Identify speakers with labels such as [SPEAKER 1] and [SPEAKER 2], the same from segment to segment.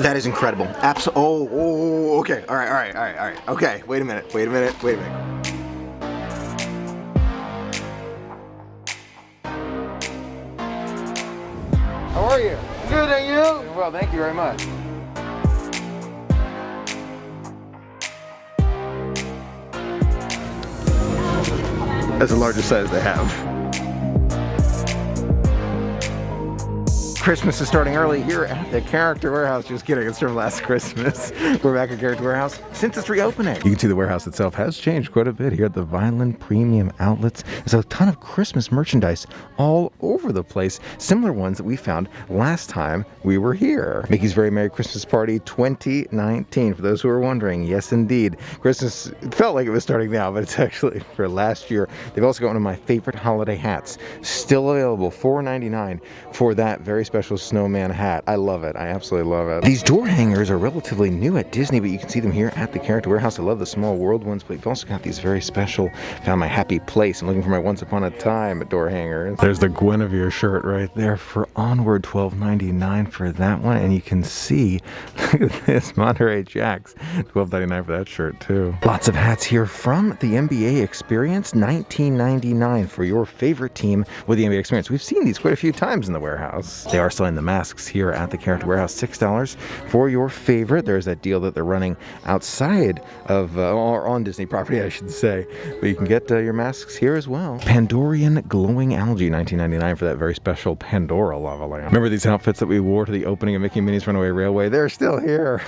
[SPEAKER 1] That is incredible. Oh, okay. All right. Okay, wait a minute.
[SPEAKER 2] How are you? Good, and you? Well, thank you very much.
[SPEAKER 1] That's the largest size they have. Christmas is starting early here at the Character Warehouse. Just kidding, it's from last Christmas. We're back at Character Warehouse since its reopening. You can see the warehouse itself has changed quite a bit here at the Vineland Premium Outlets. There's a ton of Christmas merchandise all over the place, similar ones that we found last time we were here. Mickey's Very Merry Christmas Party 2019, for those who are wondering. Yes, indeed. Christmas, it felt like it was starting now, but it's actually for last year. They've also got one of my favorite holiday hats, still available, $4.99 for that very special snowman hat. I love it. I absolutely love it. These door hangers are relatively new at Disney, but you can see them here at the Character Warehouse. I love the Small World ones, but you've also got these very special, found my happy place. I'm looking for my Once Upon a Time door hangers. There's the Guinevere shirt right there for Onward, $12.99 for that one. And you can see, look at this, Monterey Jacks, $12.99 for that shirt too. Lots of hats here from the NBA Experience, $19.99 for your favorite team with the NBA Experience. We've seen these quite a few times in the warehouse. They are selling the masks here at the Character Warehouse, $6 for your favorite. There's that deal that they're running outside of, or on Disney property, I should say. But you can get your masks here as well. Pandorian Glowing Algae, $19.99 for that very special Pandora lava lamp. Remember these outfits that we wore to the opening of Mickey and Minnie's Runaway Railway? They're still here.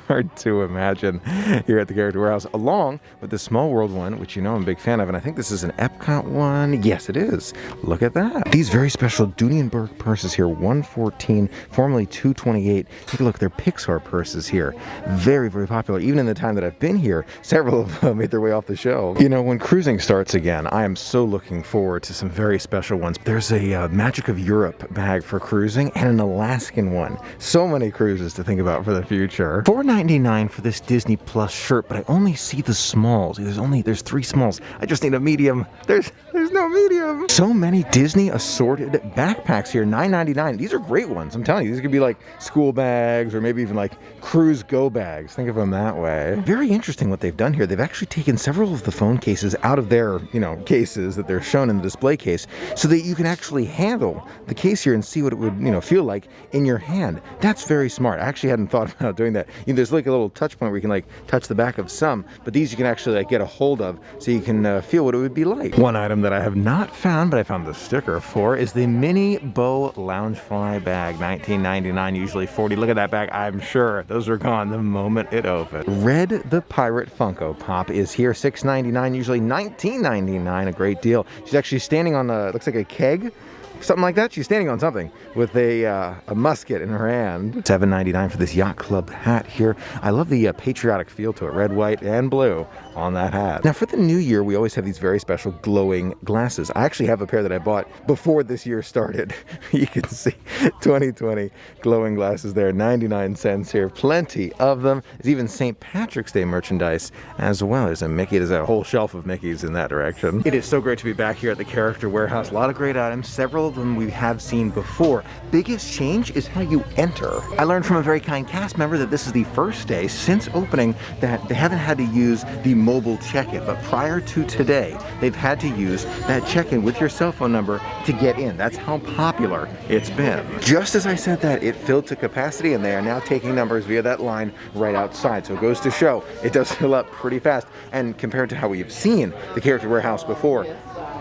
[SPEAKER 1] Hard to imagine here at the Character Warehouse, along with the Small World one, which you know I'm a big fan of, and I think this is an Epcot one. Yes, it is. Look at that. These very special Dunienberg purses here, $114, formerly $228. Take a look at their Pixar purses here. Very, very popular. Even in the time that I've been here, several of them made their way off the shelf. You know, when cruising starts again, I am so looking forward to some very special ones. There's a Magic of Europe bag for cruising and an Alaskan one. So many cruises to think about for the future. $4.99 for this Disney Plus shirt, but I only see the smalls. There's 3 smalls. I just need a medium. There's no medium. So many Disney assorted backpacks here, $9.99. These are great ones. I'm telling you, these could be like school bags or maybe even like cruise go bags. Think of them that way. Very interesting what they've done here. They've actually taken several of the phone cases out of their, cases that they're shown in the display case so that you can actually handle the case here and see what it would, feel like in your hand. That's very smart. I actually hadn't thought about doing that. There's like a little touch point where you can like touch the back of some, but these you can actually like get a hold of so you can feel what it would be like. One item that I have not found, but I found the sticker for, is the Mini Bow Loungefly bag, $19.99, usually $40. Look at that bag. I'm sure those are gone the moment it opened. Red the Pirate Funko Pop is here, $6.99, usually $19.99, a great deal. She's actually standing on looks like a keg, something like that. She's standing on something with a musket in her hand. $7.99 for this Yacht Club hat here. I love the patriotic feel to it, red, white, and blue on that hat. Now for the new year, we always have these very special glowing glasses. I actually have a pair that I bought before this year started. You can see 2020 glowing glasses there, 99 cents here. Plenty of them. There's even St. Patrick's Day merchandise as well. There's a Mickey. There's a whole shelf of Mickeys in that direction. It is so great to be back here at the Character Warehouse. A lot of great items. Several of them we have seen before. Biggest change is how you enter. I learned from a very kind cast member that this is the first day since opening that they haven't had to use the mobile check-in, but prior to today, they've had to use that check-in with your cell phone number to get in. That's how popular it's been. Just as I said that, it filled to capacity, and they are now taking numbers via that line right outside. So it goes to show, it does fill up pretty fast. And compared to how we've seen the Character Warehouse before,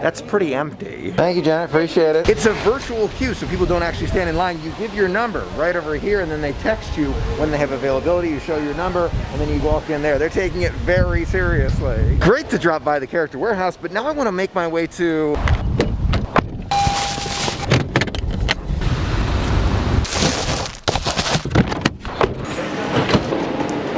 [SPEAKER 1] that's pretty empty. Thank you, Janet, appreciate it. It's a virtual queue, so people don't actually stand in line. You give your number right over here, and then they text you when they have availability. You show your number, and then you walk in there. They're taking it very seriously. Great to drop by the Character Warehouse, but now I want to make my way to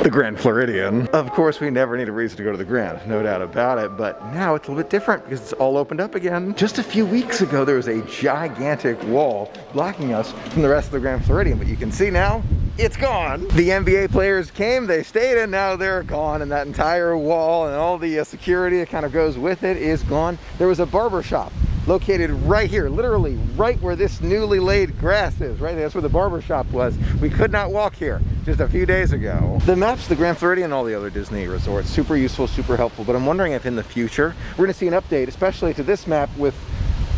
[SPEAKER 1] the Grand Floridian. Of course, we never need a reason to go to the Grand, no doubt about it, but now it's a little bit different because it's all opened up again. Just a few weeks ago, there was a gigantic wall blocking us from the rest of the Grand Floridian, but you can see now, it's gone. The NBA players came, they stayed, and now they're gone, and that entire wall and all the security that kind of goes with it is gone. There was a barber shop located right here, literally right where this newly laid grass is, right? That's where the barber shop was. We could not walk here just a few days ago. The maps, the Grand Floridian and all the other Disney resorts, super useful, super helpful, but I'm wondering if in the future, we're gonna see an update, especially to this map with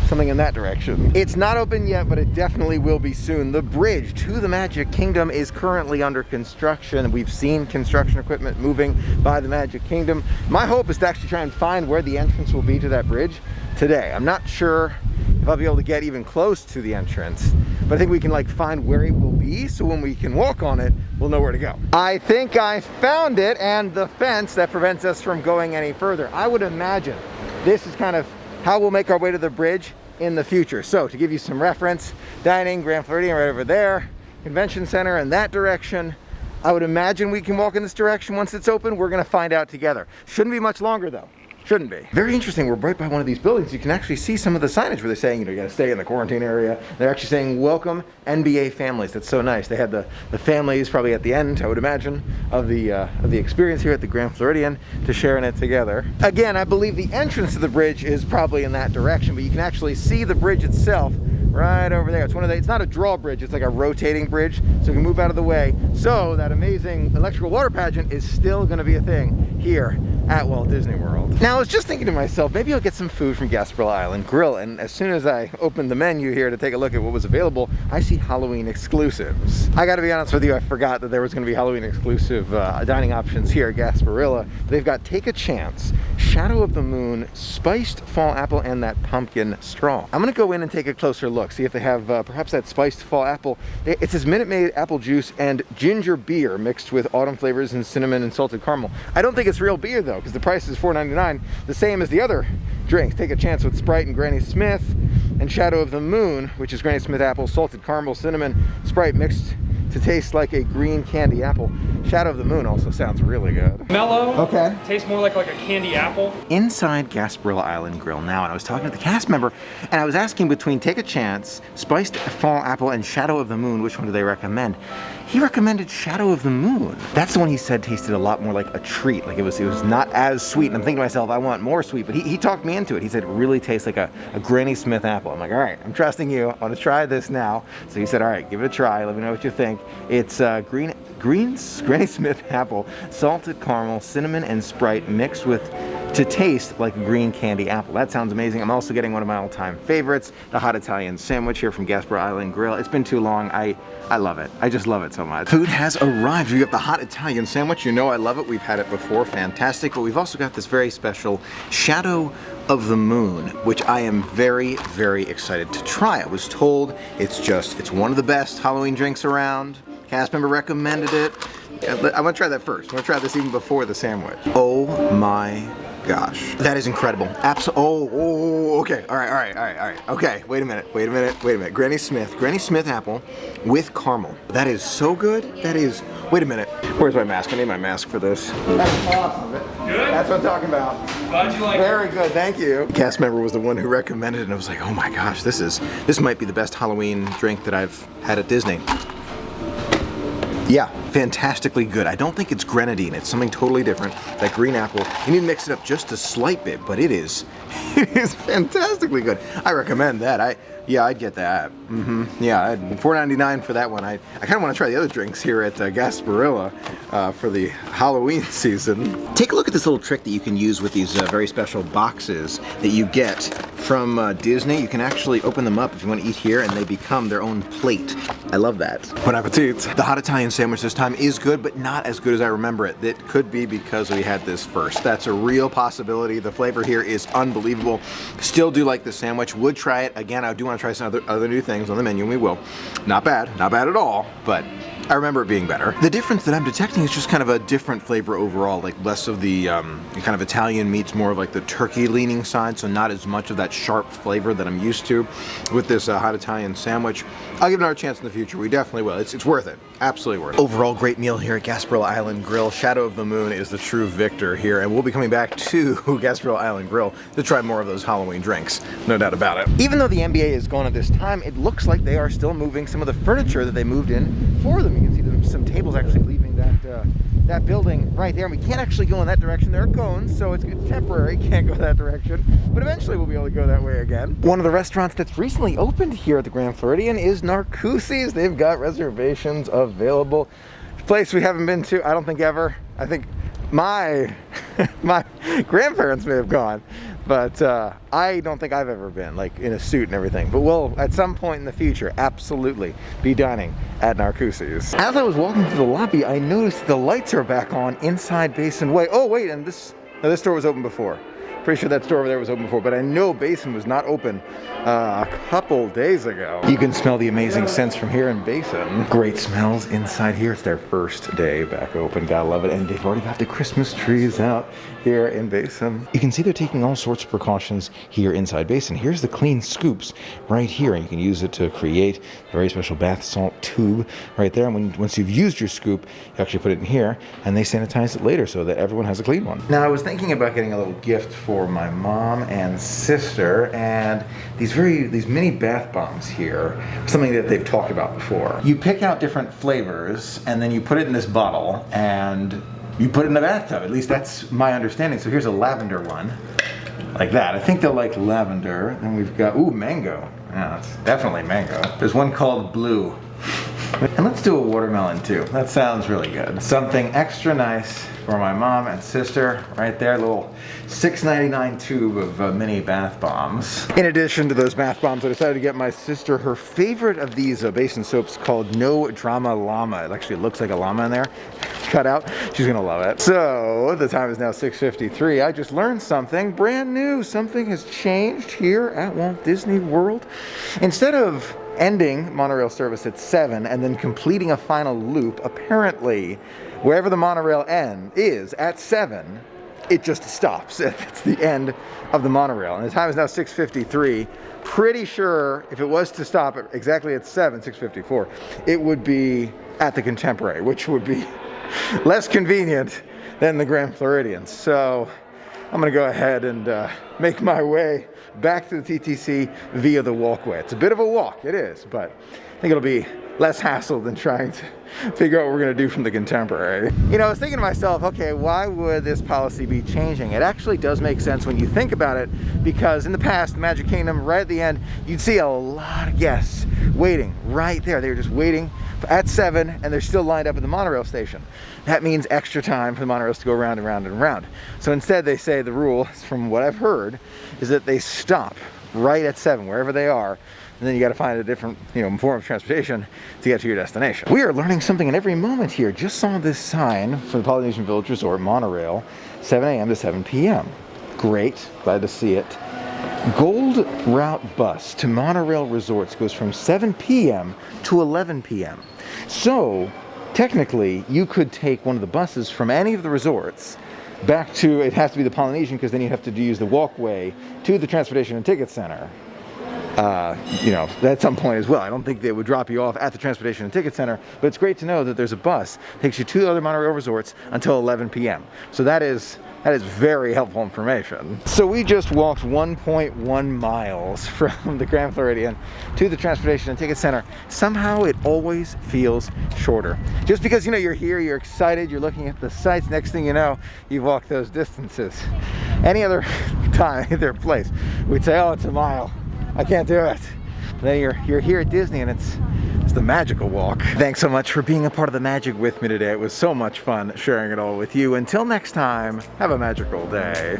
[SPEAKER 1] something in that direction. It's not open yet, but it definitely will be soon. The bridge to the Magic Kingdom is currently under construction. We've seen construction equipment moving by the Magic Kingdom. My hope is to actually try and find where the entrance will be to that bridge today. I'm not sure if I'll be able to get even close to the entrance, but I think we can like find where it will be, so when we can walk on it, we'll know where to go. I think I found it, and the fence that prevents us from going any further. I would imagine this is kind of how we'll make our way to the bridge in the future. So to give you some reference, dining, Grand Floridian right over there, convention center in that direction. I would imagine we can walk in this direction once it's open. We're gonna find out together. Shouldn't be much longer though. Shouldn't be. Very interesting, we're right by one of these buildings. You can actually see some of the signage where they're saying, you know, you gotta stay in the quarantine area. They're actually saying, welcome NBA families. That's so nice. They had the families probably at the end, I would imagine, of the experience here at the Grand Floridian to share in it together. Again, I believe the entrance to the bridge is probably in that direction, but you can actually see the bridge itself right over there. It's one of the, it's not a drawbridge, it's like a rotating bridge, so we can move out of the way. So that amazing electrical water pageant is still gonna be a thing here at Walt Disney World. Now I was just thinking to myself, maybe I'll get some food from Gasparilla Island Grill, and as soon as I opened the menu here to take a look at what was available, I see Halloween exclusives. I gotta be honest with you, I forgot that there was gonna be Halloween exclusive dining options here at Gasparilla. They've got Take a Chance, Shadow of the Moon, Spiced Fall Apple, and that pumpkin straw. I'm gonna go in and take a closer look, see if they have perhaps that Spiced Fall Apple. It says Minute Maid apple juice and ginger beer mixed with autumn flavors and cinnamon and salted caramel. I don't think it's real beer though, because the price is $4.99, the same as the other drinks. Take a Chance with Sprite and Granny Smith, and Shadow of the Moon, which is Granny Smith apple, salted caramel, cinnamon, Sprite mixed to taste like a green candy apple. Shadow of the Moon also sounds really good.
[SPEAKER 3] Mellow.
[SPEAKER 1] Okay.
[SPEAKER 3] Tastes more like a candy apple.
[SPEAKER 1] Inside Gasparilla Island Grill now, and I was talking to the cast member, and I was asking between Take a Chance, Spiced Fall Apple, and Shadow of the Moon, which one do they recommend? He recommended Shadow of the Moon. That's the one he said tasted a lot more like a treat. Like it was not as sweet. And I'm thinking to myself, I want more sweet, but he talked me into it. He said it really tastes like a Granny Smith apple. I'm like, all right, I'm trusting you. I want to try this now. So he said, all right, give it a try. Let me know what you think. It's Granny Smith apple, salted caramel, cinnamon, and Sprite mixed with to taste like a green candy apple. That sounds amazing. I'm also getting one of my all-time favorites, the hot Italian sandwich here from Gasparilla Island Grill. It's been too long. I love it. I just love it so much. Food has arrived. We got the hot Italian sandwich. You know I love it. We've had it before. Fantastic. But we've also got this very special Shadow of the Moon, which I am very, very excited to try. I was told it's one of the best Halloween drinks around. Cast member recommended it. I want to try that first. I want to try this even before the sandwich. Oh my gosh. That is incredible. Okay. All right. Okay, wait a minute. Granny Smith apple with caramel. That is so good. That is, wait a minute. Where's my mask? I need my mask for this. That's awesome.
[SPEAKER 3] Good?
[SPEAKER 1] That's what I'm talking about.
[SPEAKER 3] Glad you like it.
[SPEAKER 1] Very good, thank you. Cast member was the one who recommended it, and I was like, oh my gosh, this might be the best Halloween drink that I've had at Disney. Yeah, fantastically good. I don't think it's grenadine. It's something totally different. That green apple. You need to mix it up just a slight bit, but it is fantastically good. I recommend that. I'd get that. Yeah, $4.99 for that one. I kind of want to try the other drinks here at Gasparilla for the Halloween season. Take a look at this little trick that you can use with these very special boxes that you get from Disney. You can actually open them up if you want to eat here, and they become their own plate. I love that. Bon appetit. The hot Italian sandwich this time is good, but not as good as I remember it. It could be because we had this first. That's a real possibility. The flavor here is unbelievable. Still do like the sandwich. Would try it again. I do want to try some other new things on the menu, and we will. Not bad at all, but I remember it being better. The difference that I'm detecting is just kind of a different flavor overall, like less of the kind of Italian meats, more of like the turkey leaning side, so not as much of that sharp flavor that I'm used to with this hot Italian sandwich. I'll give it another chance in the future. We definitely will. It's worth it. Absolutely worth it. Overall, great meal here at Gasparilla Island Grill. Shadow of the Moon is the true victor here, and we'll be coming back to Gasparilla Island Grill to try more of those Halloween drinks. No doubt about it. Even though the NBA is gone at this time, it looks like they are still moving some of the furniture that they moved in for them. You can see them some tables actually leaving that building right there. And we can't actually go in that direction. There are cones, so it's temporary. Can't go that direction. But eventually we'll be able to go that way again. One of the restaurants that's recently opened here at the Grand Floridian is Narcoossee's. They've got reservations available. Place we haven't been to, I don't think ever. I think my grandparents may have gone, but I don't think I've ever been, like in a suit and everything. But we'll, at some point in the future, absolutely be dining at Narcoossee's. As I was walking through the lobby, I noticed the lights are back on inside Basin Way. Oh wait, and this store was open before. Pretty sure that store over there was open before, but I know Basin was not open a couple days ago. You can smell the amazing scents from here in Basin. Great smells inside here. It's their first day back open. Gotta love it. And they've already got the Christmas trees out here in Basin. You can see they're taking all sorts of precautions here inside Basin. Here's the clean scoops right here, and you can use it to create a very special bath salt tube right there. And once you've used your scoop, you actually put it in here, and they sanitize it later so that everyone has a clean one. Now, I was thinking about getting a little gift for my mom and sister, and these mini bath bombs here, something that they've talked about before. You pick out different flavors, and then you put it in this bottle, and you put it in the bathtub. At least that's my understanding. So here's a lavender one, like that. I think they'll like lavender. Then we've got, ooh, mango. Yeah, it's definitely mango. There's one called blue. And let's do a watermelon too. That sounds really good. Something extra nice for my mom and sister right there. A little $6.99 tube of mini bath bombs. In addition to those bath bombs, I decided to get my sister her favorite of these Basin soaps called No Drama Llama. It actually looks like a llama in there, cut out. She's gonna love it. So the time is now 6:53. I just learned something brand new. Something has changed here at Walt Disney World. Instead of ending monorail service at 7 and then completing a final loop, apparently wherever the monorail end is at 7, it just stops. It's the end of the monorail. And the time is now 6:53. Pretty sure if it was to stop at exactly at 7, 6:54, it would be at the Contemporary, which would be less convenient than the Grand Floridian. So I'm gonna go ahead and make my way back to the TTC via the walkway. It's a bit of a walk, it is, but I think it'll be less hassle than trying to figure out what we're gonna do from the Contemporary. You know, I was thinking to myself, okay, why would this policy be changing? It actually does make sense when you think about it, because in the past, Magic Kingdom, right at the end, you'd see a lot of guests waiting right there. They were just waiting at 7, and they're still lined up at the monorail station. That means extra time for the monorails to go round and round and round. So instead, they say the rule, from what I've heard, is that they stop right at 7, wherever they are, and then you got to find a different, form of transportation to get to your destination. We are learning something in every moment here. Just saw this sign for the Polynesian Village Resort monorail, 7 a.m. to 7 p.m. Great, glad to see it. Gold Route bus to monorail resorts goes from 7 p.m. to 11 p.m. So technically, you could take one of the buses from any of the resorts back to, it has to be the Polynesian, because then you have to use the walkway to the Transportation and Ticket Center. At some point as well. I don't think they would drop you off at the Transportation and Ticket Center, but it's great to know that there's a bus that takes you to the other monorail resorts until 11 p.m. So that is very helpful information. So we just walked 1.1 miles from the Grand Floridian to the Transportation and Ticket Center. Somehow it always feels shorter. Just because, you're here, you're excited, you're looking at the sights, next thing you know, you've walked those distances. Any other time, either place, we'd say, oh, it's a mile. I can't do it. But then you're here at Disney, and it's the magical walk. Thanks so much for being a part of the magic with me today. It was so much fun sharing it all with you. Until next time, have a magical day.